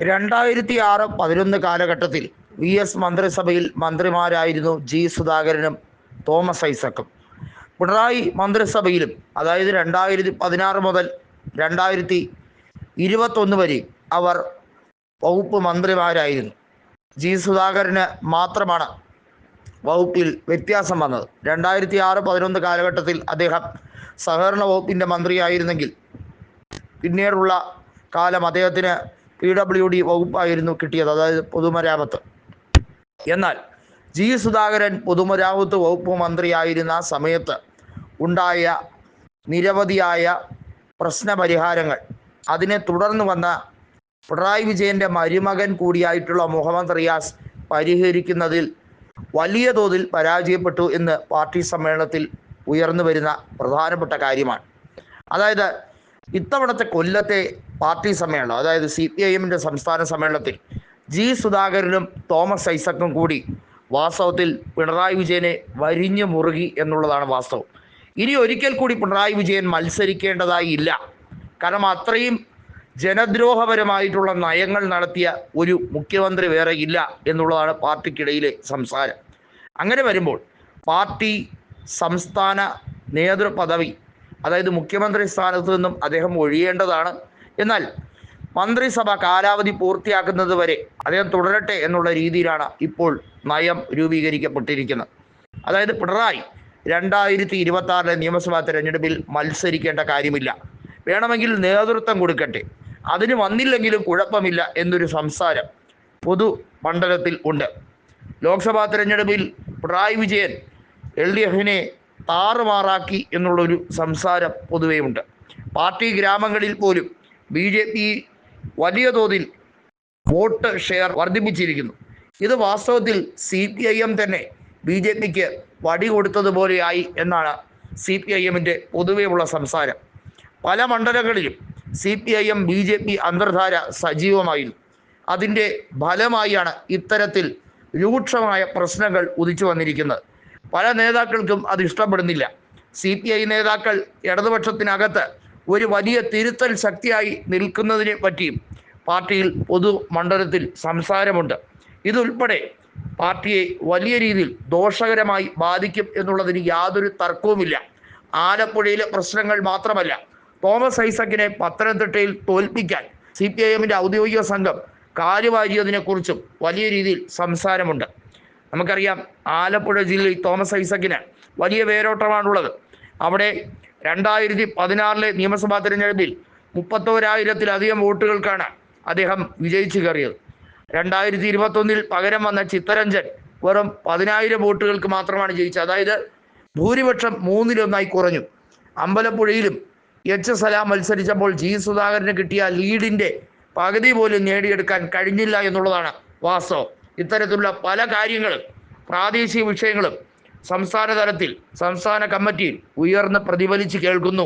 2006-11 കാലഘട്ടത്തിൽ VS മന്ത്രിസഭയിൽ മന്ത്രിമാരായിരുന്നു G സുധാകരനും തോമസ് ഐസക്കും. പിണറായി മന്ത്രിസഭയിലും അതായത് 2016 മുതൽ 2021 വരെ അവർ വകുപ്പ് മന്ത്രിമാരായിരുന്നു. ജി സുധാകരന് മാത്രമാണ് വകുപ്പിൽ വ്യത്യാസം വന്നത്. 2006-11 കാലഘട്ടത്തിൽ അദ്ദേഹം സഹകരണ വകുപ്പിൻ്റെ മന്ത്രിയായിരുന്നെങ്കിൽ പിന്നീടുള്ള കാലം അദ്ദേഹത്തിന് PWD വകുപ്പായിരുന്നു കിട്ടിയത്, അതായത് പൊതുമരാമത്ത്. എന്നാൽ ജി സുധാകരൻ പൊതുമരാമത്ത് വകുപ്പ് മന്ത്രിയായിരുന്ന സമയത്ത് ഉണ്ടായ നിരവധിയായ പ്രശ്നപരിഹാരങ്ങൾ, അതിനെ തുടർന്ന് വന്ന പിണറായി വിജയൻ്റെ മരുമകൻ കൂടിയായിട്ടുള്ള മുഹമ്മദ് റിയാസ് പരിഹരിക്കുന്നതിൽ വലിയ തോതിൽ പരാജയപ്പെട്ടു എന്ന് പാർട്ടി സമ്മേളനത്തിൽ ഉയർന്നു വരുന്ന പ്രധാനപ്പെട്ട കാര്യമാണ്. അതായത് ഇത്തവണത്തെ കൊല്ലത്തെ പാർട്ടി സമ്മേളനം, അതായത് CPIMൻ്റെ സംസ്ഥാന സമ്മേളനത്തിൽ ജി സുധാകരനും തോമസ് ഐസക്കും കൂടി വാസ്തവത്തിൽ പിണറായി വിജയനെ വരിഞ്ഞു മുറുകി എന്നുള്ളതാണ് വാസ്തവം. ഇനി ഒരിക്കൽ കൂടി പിണറായി വിജയൻ മത്സരിക്കേണ്ടതായി ഇല്ല. കാരണം അത്രയും ജനദ്രോഹപരമായിട്ടുള്ള നയങ്ങൾ നടത്തിയ ഒരു മുഖ്യമന്ത്രി വേറെ ഇല്ല എന്നുള്ളതാണ് പാർട്ടിക്കിടയിലെ സംസാരം. അങ്ങനെ വരുമ്പോൾ പാർട്ടി സംസ്ഥാന നേതൃപദവി, അതായത് മുഖ്യമന്ത്രി സ്ഥാനത്ത് നിന്നും അദ്ദേഹം ഒഴിയേണ്ടതാണ്. എന്നാൽ മന്ത്രിസഭ കാലാവധി പൂർത്തിയാക്കുന്നത് വരെ അദ്ദേഹം തുടരട്ടെ എന്നുള്ള രീതിയിലാണ് ഇപ്പോൾ നയം രൂപീകരിക്കപ്പെട്ടിരിക്കുന്നത്. അതായത് പിണറായി 2026 നിയമസഭാ തെരഞ്ഞെടുപ്പിൽ മത്സരിക്കേണ്ട കാര്യമില്ല, വേണമെങ്കിൽ നേതൃത്വം കൊടുക്കട്ടെ, അതിന് വന്നില്ലെങ്കിലും കുഴപ്പമില്ല എന്നൊരു സംസാരം പൊതു മണ്ഡലത്തിൽ ഉണ്ട്. ലോക്സഭാ തെരഞ്ഞെടുപ്പിൽ പിണറായി വിജയൻ LDFനെ താറുമാറാക്കി എന്നുള്ളൊരു സംസാരം പൊതുവേ ഉണ്ട്. പാർട്ടി ഗ്രാമങ്ങളിൽ പോലും BJP വലിയ തോതിൽ വോട്ട് ഷെയർ വർദ്ധിപ്പിച്ചിരിക്കുന്നു. ഇത് വാസ്തവത്തിൽ CPIM തന്നെ BJPക്ക് വടി കൊടുത്തതുപോലെയായി എന്നാണ് CPIMൻ്റെ പൊതുവെയുള്ള സംസാരം. പല മണ്ഡലങ്ങളിലും CPIM BJP അന്തർധാര സജീവമായിരുന്നു. അതിൻ്റെ ഫലമായാണ് ഇത്തരത്തിൽ രൂക്ഷമായ പ്രശ്നങ്ങൾ ഉദിച്ചു വന്നിരിക്കുന്നത്. പല നേതാക്കൾക്കും അത് ഇഷ്ടപ്പെടുന്നില്ല. CPI നേതാക്കൾ ഇടതുപക്ഷത്തിനകത്ത് ഒരു വലിയ തിരുത്തൽ ശക്തിയായി നിൽക്കുന്നതിനെ പറ്റിയും പാർട്ടിയിൽ പൊതു മണ്ഡലത്തിൽ സംസാരമുണ്ട്. ഇതുൾപ്പെടെ പാർട്ടിയെ വലിയ രീതിയിൽ ദോഷകരമായി ബാധിക്കും എന്നുള്ളതിന് യാതൊരു തർക്കവുമില്ല. ആലപ്പുഴയിലെ പ്രശ്നങ്ങൾ മാത്രമല്ല, തോമസ് ഐസക്കിനെ പത്തനംതിട്ടയിൽ തോൽപ്പിക്കാൻ CPIMൻ്റെ ഔദ്യോഗിക സംഘം കാലുവാരിയതിനെക്കുറിച്ചും വലിയ രീതിയിൽ സംസാരമുണ്ട്. നമുക്കറിയാം, ആലപ്പുഴ ജില്ലയിൽ തോമസ് ഐസക്കിന് വലിയ വേരോട്ടമാണുള്ളത്. അവിടെ 2016 നിയമസഭാ തിരഞ്ഞെടുപ്പിൽ 31,000-ലധികം വോട്ടുകൾക്കാണ് അദ്ദേഹം വിജയിച്ചു കയറിയത്. 2021 പകരം വന്ന ചിത്തരഞ്ജൻ വെറും 10,000 വോട്ടുകൾക്ക് മാത്രമാണ് ജയിച്ചത്. അതായത് ഭൂരിപക്ഷം 1/3 കുറഞ്ഞു. അമ്പലപ്പുഴയിലും H സലാം മത്സരിച്ചപ്പോൾ ജി സുധാകരന് കിട്ടിയ ലീഡിൻ്റെ പകുതി പോലും നേടിയെടുക്കാൻ കഴിഞ്ഞില്ല എന്നുള്ളതാണ് വാസ്തവം. ഇത്തരത്തിലുള്ള പല കാര്യങ്ങളും, പ്രാദേശിക വിഷയങ്ങളും സംസ്ഥാന തലത്തിൽ, സംസ്ഥാന കമ്മിറ്റിയിൽ ഉയർന്ന് പ്രതിഫലിച്ച് കേൾക്കുന്നു.